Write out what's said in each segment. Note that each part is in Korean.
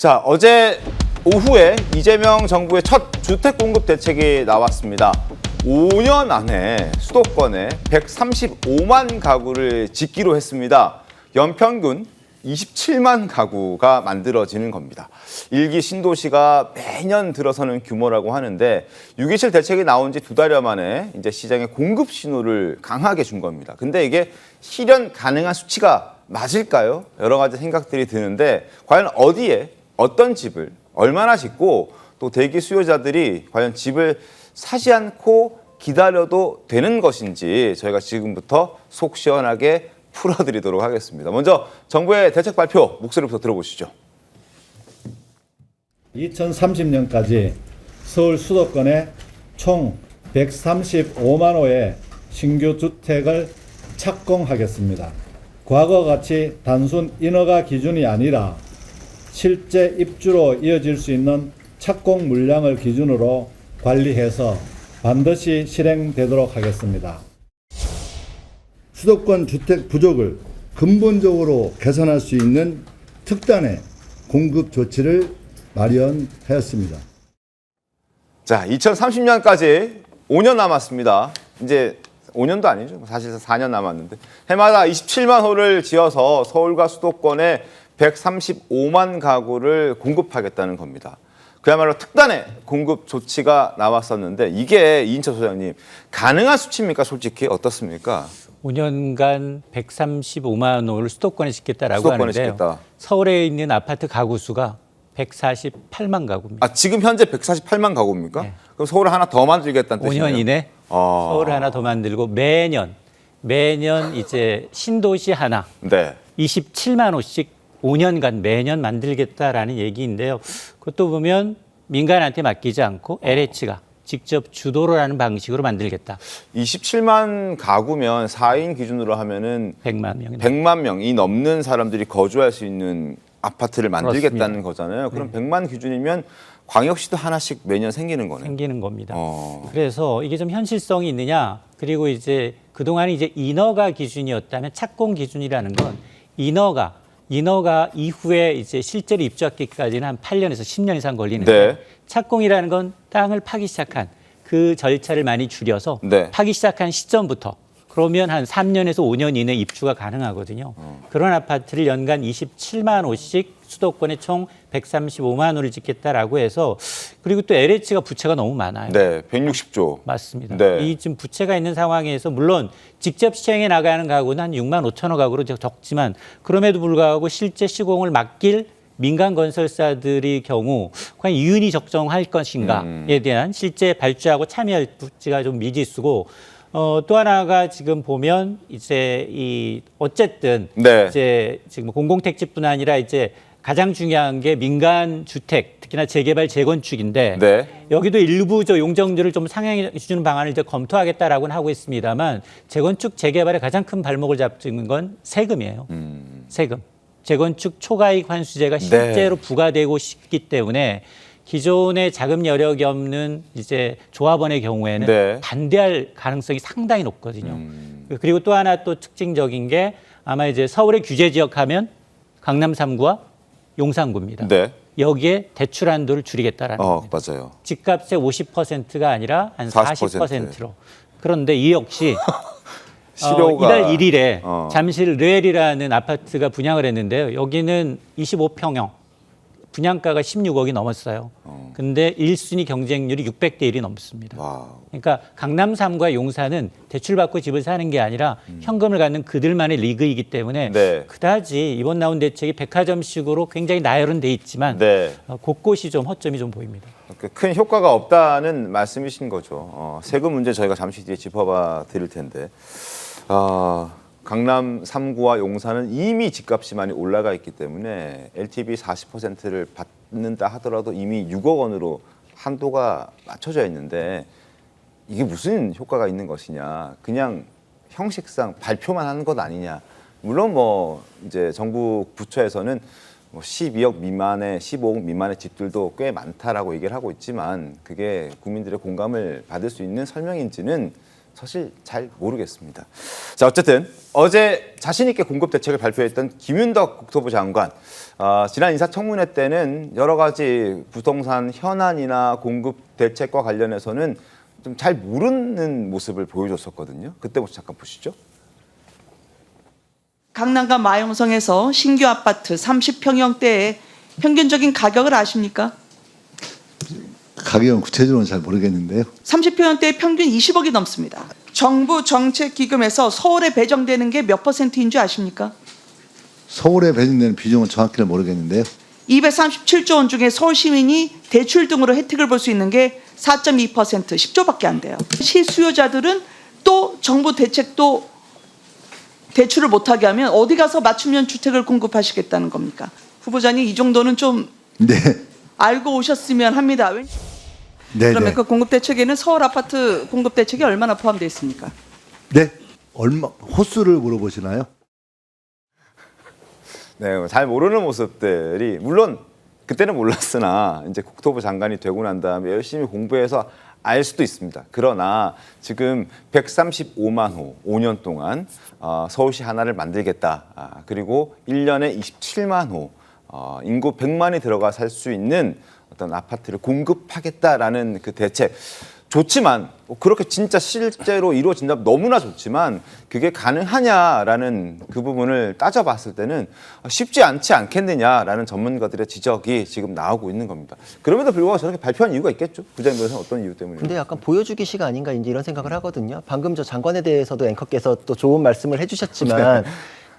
자, 어제 오후에 이재명 정부의 첫 주택 공급 대책이 나왔습니다. 5년 안에 수도권에 135만 가구를 짓기로 했습니다. 연평균 27만 가구가 만들어지는 겁니다. 일기 신도시가 매년 들어서는 규모라고 하는데 6.27 대책이 나온 지 2달여 만에 이제 시장에 공급 신호를 강하게 준 겁니다. 근데 이게 실현 가능한 수치가 맞을까요? 여러 가지 생각들이 드는데 과연 어디에 어떤 집을 얼마나 짓고 또 대기 수요자들이 과연 집을 사지 않고 기다려도 되는 것인지 저희가 지금부터 속 시원하게 풀어드리도록 하겠습니다. 먼저 정부의 대책 발표 목소리부터 들어보시죠. 2030년까지 서울 수도권에 총 135만 호의 신규 주택을 착공하겠습니다. 과거같이 단순 인허가 기준이 아니라 실제 입주로 이어질 수 있는 착공 물량을 기준으로 관리해서 반드시 실행되도록 하겠습니다. 수도권 주택 부족을 근본적으로 개선할 수 있는 특단의 공급 조치를 마련하였습니다. 자, 2030년까지 5년 남았습니다. 이제 5년도 아니죠. 사실상 4년 남았는데 해마다 27만 호를 지어서 서울과 수도권에 135만 가구를 공급하겠다는 겁니다. 그야말로 특단의 공급 조치가 나왔었는데 이게 이인철 소장님 가능한 수치입니까? 솔직히 어떻습니까? 5년간 135만 호를 수도권에 짓겠다라고 수도권에 하는데요. 짓겠다. 서울에 있는 아파트 가구 수가 148만 가구입니다. 아, 지금 현재 148만 가구입니까? 네. 그럼 서울을 하나 더 만들겠다는 뜻이네요. 5년 이내 서울을 하나 더 만들고 매년 이제 신도시 하나 네. 27만 호씩 5년간 매년 만들겠다라는 얘기인데요. 그것도 보면 민간한테 맡기지 않고 LH가 직접 주도를 하는 방식으로 만들겠다. 27만 가구면 4인 기준으로 하면은 100만 명이 100만 명이 넘는 사람들이 거주할 수 있는 아파트를 만들겠다는 그렇습니다. 거잖아요. 그럼 100만 기준이면 광역시도 하나씩 매년 생기는 거네요. 생기는 겁니다. 어. 그래서 이게 좀 현실성이 있느냐? 그리고 이제 그동안 이제 인허가 기준이었다면 착공 기준이라는 건 인허가 이후에 이제 실제로 입주하기까지는 한 8년에서 10년 이상 걸리는데 네. 착공이라는 건 땅을 파기 시작한 그 절차를 많이 줄여서 네. 파기 시작한 시점부터 그러면 한 3년에서 5년 이내 입주가 가능하거든요. 그런 아파트를 연간 27만 호씩 수도권에 총 135만 호를 짓겠다라고 해서 그리고 또 LH가 부채가 너무 많아요. 네, 160조. 맞습니다. 네. 이 지금 부채가 있는 상황에서 물론 직접 시행해 나가는 가구는 한 6만 5천 호 가구로 적지만 그럼에도 불구하고 실제 시공을 맡길 민간 건설사들의 경우 과연 이윤이 적정할 것인가에 대한 실제 발주하고 참여할지가 좀 미지수고 또 하나가 지금 보면 이제 어쨌든 네. 이제 지금 공공택지뿐 아니라 이제 가장 중요한 게 민간 주택 특히나 재개발 재건축인데 네. 여기도 일부 저 용적률을 좀 상향해 주는 방안을 이제 검토하겠다라고는 하고 있습니다만 재건축 재개발의 가장 큰 발목을 잡는 건 세금이에요. 세금. 재건축 초과이익 환수제가 실제로 부과되고 있기 때문에 기존의 자금 여력이 없는 이제 조합원의 경우에는 네. 반대할 가능성이 상당히 높거든요. 그리고 또 하나 또 특징적인 게 아마 이제 서울의 규제 지역 하면 강남 3구와 용산구입니다. 네. 여기에 대출 한도를 줄이겠다라는 겁니다. 맞아요. 집값의 50%가 아니라 한 40%. 40%로. 그런데 이 역시 실효가 이달 1일에 어. 잠실 르엘이라는 아파트가 분양을 했는데요. 여기는 25평형 분양가가 16억이 넘었어요. 근데 1순위 경쟁률이 600대 1이 넘습니다. 와우. 그러니까 강남 3구와 용산은 대출받고 집을 사는 게 아니라 현금을 갖는 그들만의 리그이기 때문에 네. 그다지 이번 나온 대책이 백화점식으로 굉장히 나열은 돼 있지만 네. 곳곳이 좀 허점이 좀 보입니다. 큰 효과가 없다는 말씀이신 거죠. 세금 문제 저희가 잠시 뒤에 짚어봐 드릴 텐데. 강남 3구와 용산은 이미 집값이 많이 올라가 있기 때문에 LTV 40%를 받는다 하더라도 이미 6억 원으로 한도가 맞춰져 있는데 이게 무슨 효과가 있는 것이냐. 그냥 형식상 발표만 하는 것 아니냐. 물론 뭐 이제 정부 부처에서는 12억 미만의 15억 미만의 집들도 꽤 많다라고 얘기를 하고 있지만 그게 국민들의 공감을 받을 수 있는 설명인지는 사실 잘 모르겠습니다. 자, 어쨌든 어제 자신 있게 공급 대책을 발표했던 김윤덕 국토부 장관, 지난 인사청문회 때는 여러 가지 부동산 현안이나 공급 대책과 관련해서는 좀 잘 모르는 모습을 보여줬었거든요. 그때부터 잠깐 보시죠. 강남과 마용성에서 신규 아파트 30평형대의 평균적인 가격을 아십니까? 가격은 구체적으로는 잘 모르겠는데요. 30평형대의 평균 20억이 넘습니다. 정부 정책기금에서 서울에 배정되는 게 몇 %인 줄 아십니까? 서울에 배정되는 비중은 정확히는 모르겠는데요. 237조 원 중에 서울 시민이 대출 등으로 혜택을 볼 수 있는 게 4.2%, 10조밖에 안 돼요. 실수요자들은 또 정부 대책도 대출을 못하게 하면 어디 가서 맞춤형 주택을 공급하시겠다는 겁니까? 후보자님, 이 정도는 좀 네. 알고 오셨으면 합니다. 네. 그러면 네. 그 공급 대책에는 서울 아파트 공급 대책이 얼마나 포함되어 있습니까? 네. 얼마 호수를 물어보시나요? 네, 잘 모르는 모습들이 물론 그때는 몰랐으나 이제 국토부 장관이 되고 난 다음에 열심히 공부해서 알 수도 있습니다. 그러나 지금 135만 호 5년 동안 서울시 하나를 만들겠다. 그리고 1년에 27만 호 인구 100만이 들어가 살 수 있는 어떤 아파트를 공급하겠다라는 그 대책. 좋지만 그렇게 진짜 실제로 이루어진다면 너무나 좋지만 그게 가능하냐라는 그 부분을 따져봤을 때는 쉽지 않지 않겠느냐라는 전문가들의 지적이 지금 나오고 있는 겁니다. 그럼에도 불구하고 저렇게 발표한 이유가 있겠죠. 부장님께서는 어떤 이유 때문에? 근데 약간 보여주기식 아닌가 이제 이런 생각을 하거든요. 방금 저 장관에 대해서도 앵커께서 또 좋은 말씀을 해주셨지만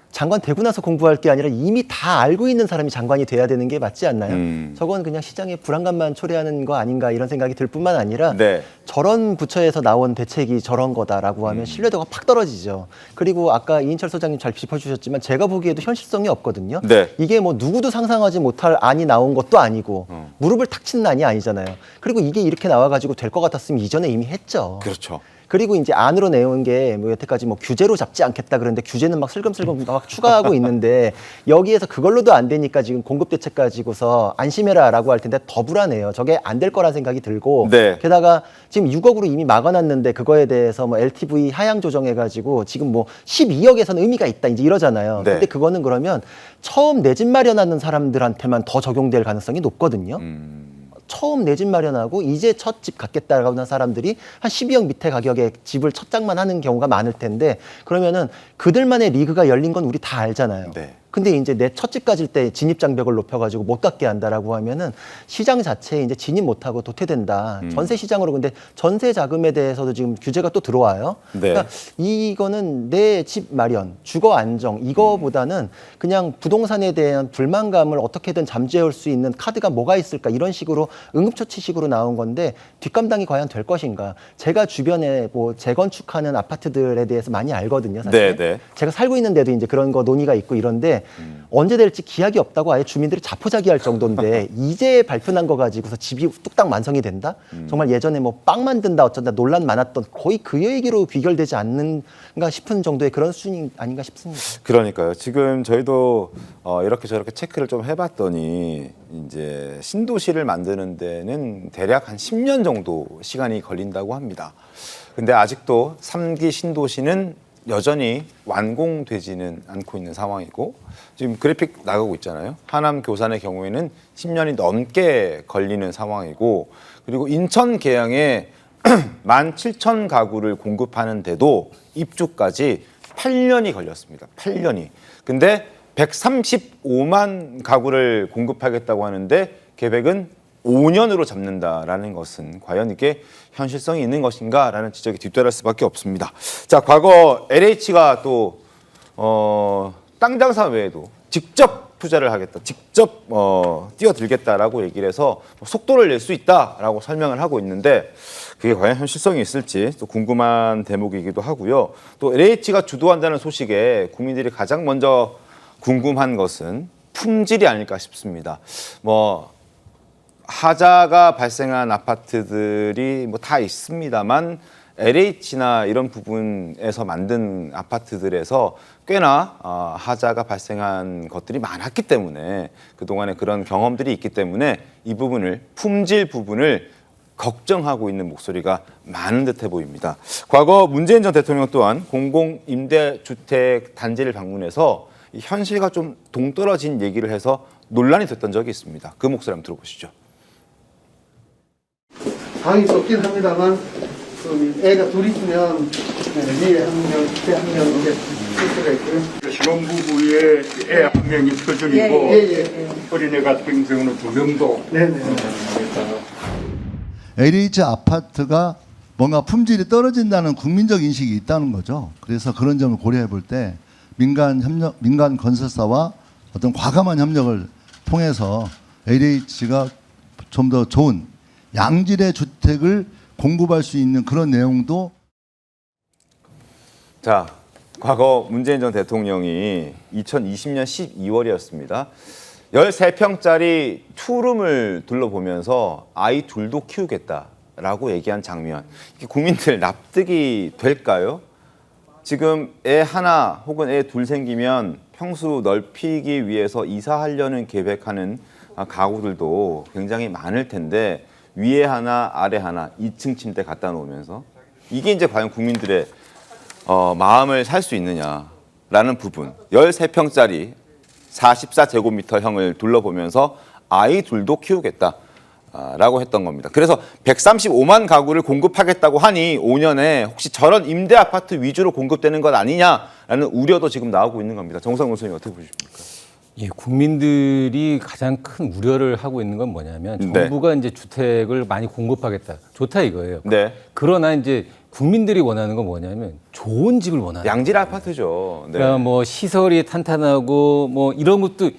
장관 되고 나서 공부할 게 아니라 이미 다 알고 있는 사람이 장관이 돼야 되는 게 맞지 않나요? 저건 그냥 시장의 불안감만 초래하는 거 아닌가 이런 생각이 들 뿐만 아니라 네. 저런 부처에서 나온 대책이 저런 거다라고 하면 신뢰도가 팍 떨어지죠. 그리고 아까 이인철 소장님 잘 짚어주셨지만 제가 보기에도 현실성이 없거든요. 네. 이게 뭐 누구도 상상하지 못할 안이 나온 것도 아니고 무릎을 탁 치는 안이 아니잖아요. 그리고 이게 이렇게 나와가지고 될 것 같았으면 이전에 이미 했죠. 그렇죠. 그리고 이제 안으로 내온 게 뭐 여태까지 뭐 규제로 잡지 않겠다 그러는데 규제는 막 슬금슬금 막 추가하고 있는데 여기에서 그걸로도 안 되니까 지금 공급 대책 가지고서 안심해라라고 할 텐데 더 불안해요. 저게 안 될 거란 생각이 들고 네. 게다가 지금 6억으로 이미 막아놨는데 그거에 대해서 뭐 LTV 하향 조정해가지고 지금 뭐 12억에서는 의미가 있다 이제 이러잖아요. 네. 근데 그거는 그러면 처음 내 집 마련하는 사람들한테만 더 적용될 가능성이 높거든요. 처음 내 집 마련하고 이제 첫 집 갖겠다라고 하는 사람들이 한 12억 밑에 가격에 집을 첫 장만 하는 경우가 많을 텐데 그러면은 그들만의 리그가 열린 건 우리 다 알잖아요. 네. 근데 이제 내 첫 집 가질 때 진입 장벽을 높여가지고 못 갖게 한다라고 하면은 시장 자체에 이제 진입 못하고 도태된다. 전세 시장으로 근데 전세 자금에 대해서도 지금 규제가 또 들어와요. 네. 그러니까 이거는 내 집 마련, 주거 안정 이거보다는 그냥 부동산에 대한 불만감을 어떻게든 잠재울 수 있는 카드가 뭐가 있을까 이런 식으로 응급처치식으로 나온 건데 뒷감당이 과연 될 것인가? 제가 주변에 뭐 재건축하는 아파트들에 대해서 많이 알거든요. 사실. 네, 네. 제가 살고 있는 데도 이제 그런 거 논의가 있고 이런데 언제 될지 기약이 없다고 아예 주민들이 자포자기할 정도인데 이제 발표난 거 가지고서 집이 뚝딱 완성이 된다? 정말 예전에 뭐 빵 만든다 어쩐다 논란 많았던 거의 그 얘기로 귀결되지 않는가 싶은 정도의 그런 수준이 아닌가 싶습니다. 그러니까요. 지금 저희도 이렇게 저렇게 체크를 좀 해봤더니 이제 신도시를 만드는 데는 대략 한 10년 정도 시간이 걸린다고 합니다. 근데 아직도 3기 신도시는 여전히 완공되지는 않고 있는 상황이고 지금 그래픽 나가고 있잖아요. 하남 교산의 경우에는 10년이 넘게 걸리는 상황이고 그리고 인천 계양에 17,000가구를 공급하는데도 입주까지 8년이 걸렸습니다. 8년이. 근데 135만 가구를 공급하겠다고 하는데 계획은 5년으로 잡는다라는 것은 과연 이게 현실성이 있는 것인가라는 지적이 뒤따를 수밖에 없습니다. 자, 과거 LH가 또 땅 장사 외에도 직접 투자를 하겠다, 직접 뛰어들겠다라고 얘기를 해서 속도를 낼 수 있다라고 설명을 하고 있는데 그게 과연 현실성이 있을지 또 궁금한 대목이기도 하고요. 또 LH가 주도한다는 소식에 국민들이 가장 먼저 궁금한 것은 품질이 아닐까 싶습니다. 뭐 하자가 발생한 아파트들이 뭐 다 있습니다만 LH나 이런 부분에서 만든 아파트들에서 꽤나 하자가 발생한 것들이 많았기 때문에 그동안에 그런 경험들이 있기 때문에 이 부분을 품질 부분을 걱정하고 있는 목소리가 많은 듯해 보입니다. 과거 문재인 전 대통령 또한 공공임대주택 단지를 방문해서 이 현실과 좀 동떨어진 얘기를 해서 논란이 됐던 적이 있습니다. 그 목소리 한번 들어보시죠. 방이 좁긴 합니다만 그 애가 둘 있으면 위에 한 명, 밑에 한 명 이렇게 쓸 수가 있고요. 신혼부부에 애 한 명이 표준이고 어린애 같은 경우는 2명도 네네. LH 아파트가 뭔가 품질이 떨어진다는 국민적 인식이 있다는 거죠. 그래서 그런 점을 고려해 볼 때 민간 건설사와 어떤 과감한 협력을 통해서 LH가 좀 더 좋은 양질의 주택을 공급할 수 있는 그런 내용도. 자, 과거 문재인 전 대통령이 2020년 12월이었습니다. 13평짜리 투룸을 둘러보면서 아이 둘도 키우겠다라고 얘기한 장면. 이게 국민들 납득이 될까요? 지금 애 하나 혹은 애 둘 생기면 평수 넓히기 위해서 이사하려는 계획하는 가구들도 굉장히 많을 텐데 위에 하나 아래 하나 2층 침대 갖다 놓으면서 이게 이제 과연 국민들의 마음을 살 수 있느냐라는 부분. 13평짜리 44제곱미터형을 둘러보면서 아이 둘도 키우겠다라고 했던 겁니다. 그래서 135만 가구를 공급하겠다고 하니 5년에 혹시 저런 임대 아파트 위주로 공급되는 것 아니냐라는 우려도 지금 나오고 있는 겁니다. 정상 교수님 어떻게 보십니까? 예, 국민들이 가장 큰 우려를 하고 있는 건 뭐냐면 정부가 이제 주택을 많이 공급하겠다. 좋다 이거예요. 네. 그러나 이제 국민들이 원하는 건 뭐냐면 좋은 집을 원하는 양질 아파트죠. 네. 그러니까 뭐 시설이 탄탄하고 뭐 이런 것도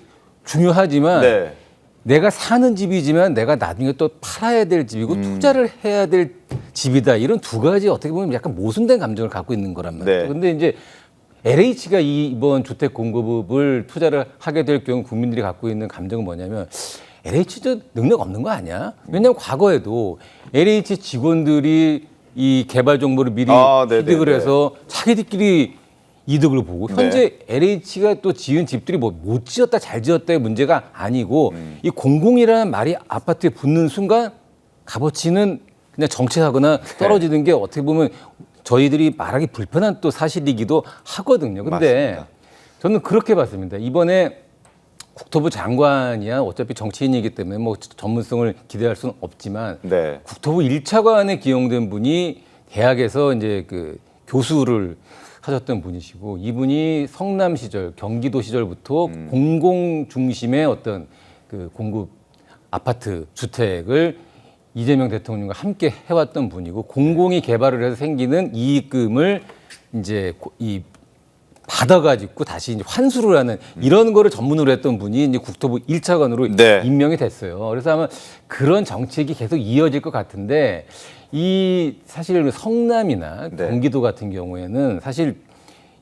중요하지만 네. 내가 사는 집이지만 내가 나중에 또 팔아야 될 집이고 투자를 해야 될 집이다. 이런 두 가지 어떻게 보면 약간 모순된 감정을 갖고 있는 거란 말이에요. 네. 근데 이제 LH가 이번 주택 공급을 투자를 하게 될 경우 국민들이 갖고 있는 감정은 뭐냐면 LH도 능력 없는 거 아니야? 왜냐하면 과거에도 LH 직원들이 이 개발 정보를 미리 취득을 해서 자기들끼리 이득을 보고 현재 LH가 또 지은 집들이 뭐 못 지었다 잘 지었다의 문제가 아니고 이 공공이라는 말이 아파트에 붙는 순간 값어치는 그냥 정체하거나 떨어지는 게 어떻게 보면 저희들이 말하기 불편한 또 사실이기도 하거든요. 근데 맞습니다. 저는 그렇게 봤습니다. 이번에 국토부 장관이야 어차피 정치인이기 때문에 뭐 전문성을 기대할 수는 없지만 네. 국토부 1차관에 기용된 분이 대학에서 이제 그 교수를 하셨던 분이시고 이분이 성남 시절, 경기도 시절부터 공공 중심의 어떤 그 공급 아파트 주택을 이재명 대통령과 함께 해왔던 분이고 공공이 개발을 해서 생기는 이익금을 이제 이 받아가지고 다시 이제 환수를 하는 이런 거를 전문으로 했던 분이 이제 국토부 1차관으로 네. 임명이 됐어요. 그래서 아마 그런 정책이 계속 이어질 것 같은데 이 사실 성남이나 네. 경기도 같은 경우에는 사실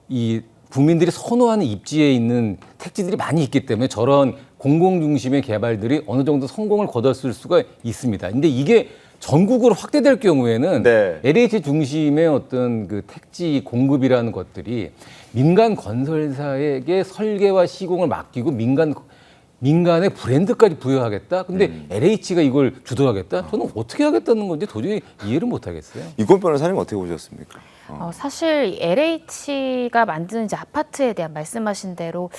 이 국민들이 선호하는 입지에 있는 택지들이 많이 있기 때문에 저런 공공 중심의 개발들이 어느 정도 성공을 거뒀을 수가 있습니다. 근데 이게 전국으로 확대될 경우에는 네. LH 중심의 어떤 그 택지 공급이라는 것들이 민간 건설사에게 설계와 시공을 맡기고 민간의 브랜드까지 부여하겠다. 근데 LH가 이걸 주도하겠다. 저는 어떻게 하겠다는 건지 도저히 이해를 못 하겠어요. 이권 변호사님 어떻게 보셨습니까? 사실 LH가 만드는 이제 아파트에 대한 말씀하신 대로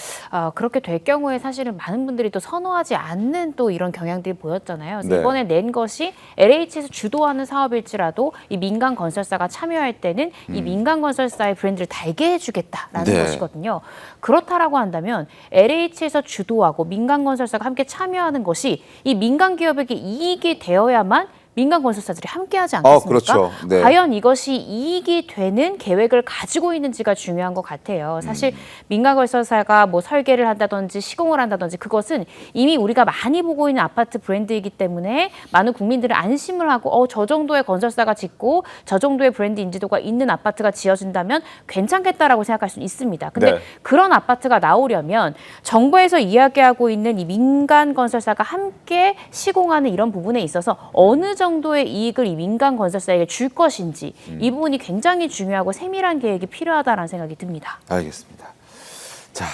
그렇게 될 경우에 사실은 많은 분들이 또 선호하지 않는 또 이런 경향들이 보였잖아요. 그래서 네. 이번에 낸 것이 LH에서 주도하는 사업일지라도 이 민간 건설사가 참여할 때는 이 민간 건설사의 브랜드를 달게 해주겠다라는 네. 것이거든요. 그렇다라고 한다면 LH에서 주도하고 민간 건설사가 함께 참여하는 것이 이 민간 기업에게 이익이 되어야만 민간 건설사들이 함께하지 않겠습니까? 그렇죠. 네. 과연 이것이 이익이 되는 계획을 가지고 있는지가 중요한 것 같아요. 사실 민간 건설사가 뭐 설계를 한다든지 시공을 한다든지 그것은 이미 우리가 많이 보고 있는 아파트 브랜드이기 때문에 많은 국민들은 안심을 하고 저 정도의 건설사가 짓고 저 정도의 브랜드 인지도가 있는 아파트가 지어진다면 괜찮겠다라고 생각할 수 있습니다. 근데 네. 그런 아파트가 나오려면 정부에서 이야기하고 있는 이 민간 건설사가 함께 시공하는 이런 부분에 있어서 어느 정도의 이익을 이 민간 건설사에게 줄 것인지 이 부분이 굉장히 중요하고 세밀한 계획이 필요하다는 생각이 듭니다. 알겠습니다. 자,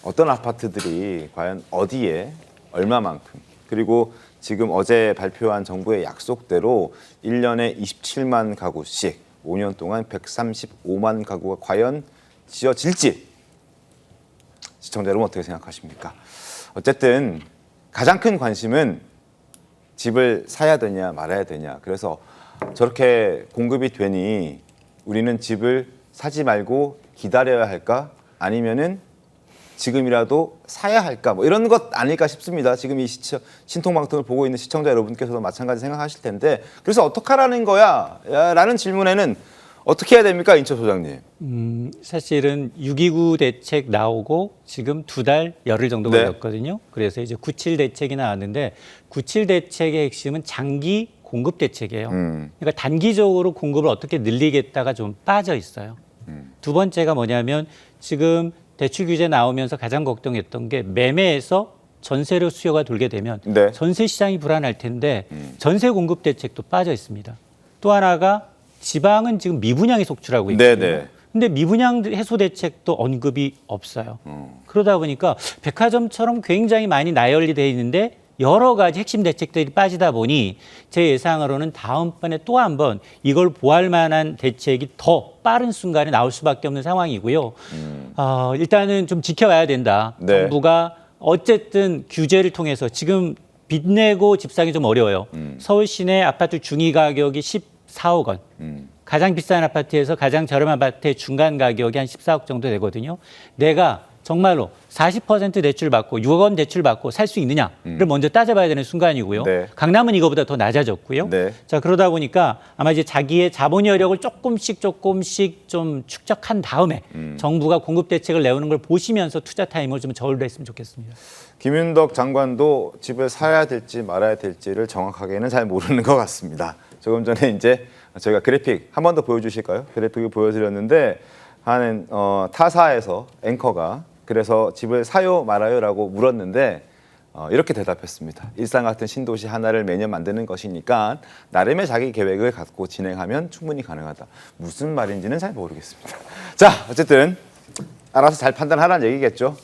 어떤 아파트들이 과연 어디에 얼마만큼 그리고 지금 어제 발표한 정부의 약속대로 1년에 27만 가구씩 5년 동안 135만 가구가 과연 지어질지 시청자 여러분 어떻게 생각하십니까? 어쨌든 가장 큰 관심은 집을 사야 되냐 말아야 되냐. 그래서 저렇게 공급이 되니 우리는 집을 사지 말고 기다려야 할까? 아니면은 지금이라도 사야 할까? 뭐 이런 것 아닐까 싶습니다. 지금 이 신통방통을 보고 있는 시청자 여러분께서도 마찬가지 생각하실 텐데 그래서 어떡하라는 거야? 라는 질문에는 어떻게 해야 됩니까? 인천 소장님. 사실은 6.29 대책 나오고 지금 2달 열흘 정도 네. 걸렸거든요. 그래서 이제 97 대책이 나왔는데 97 대책의 핵심은 장기 공급 대책이에요. 그러니까 단기적으로 공급을 어떻게 늘리겠다가 좀 빠져 있어요. 두 번째가 뭐냐면 지금 대출 규제 나오면서 가장 걱정했던 게 매매에서 전세로 수요가 돌게 되면 네. 전세 시장이 불안할 텐데 전세 공급 대책도 빠져 있습니다. 또 하나가 지방은 지금 미분양이 속출하고 있거든요. 네네. 근데 미분양 해소 대책도 언급이 없어요. 그러다 보니까 백화점처럼 굉장히 많이 나열이 돼 있는데 여러 가지 핵심 대책들이 빠지다 보니 제 예상으로는 다음번에 또 한 번 이걸 보완할 만한 대책이 더 빠른 순간에 나올 수밖에 없는 상황이고요. 일단은 좀 지켜봐야 된다. 네. 정부가 어쨌든 규제를 통해서 지금 빚 내고 집 사기 좀 어려워요. 서울 시내 아파트 중위 가격이 14억 원. 가장 비싼 아파트에서 가장 저렴한 아파트의 중간 가격이 한 14억 정도 되거든요. 내가 정말로 40% 대출 받고 6억 원 대출 받고 살 수 있느냐를 먼저 따져봐야 되는 순간이고요. 네. 강남은 이거보다 더 낮아졌고요. 네. 자, 그러다 보니까 아마 이제 자기의 자본 여력을 조금씩 좀 축적한 다음에 정부가 공급 대책을 내오는 걸 보시면서 투자 타임을 좀 저울로 했으면 좋겠습니다. 김윤덕 장관도 집을 사야 될지 말아야 될지를 정확하게는 잘 모르는 것 같습니다. 조금 전에 이제 저희가 그래픽 한 번 더 보여주실까요? 그래픽을 보여드렸는데 한 타사에서 앵커가 그래서 집을 사요 말아요라고 물었는데 이렇게 대답했습니다. 일산 같은 신도시 하나를 매년 만드는 것이니까 나름의 자기 계획을 갖고 진행하면 충분히 가능하다. 무슨 말인지는 잘 모르겠습니다. 자, 어쨌든 알아서 잘 판단하라는 얘기겠죠.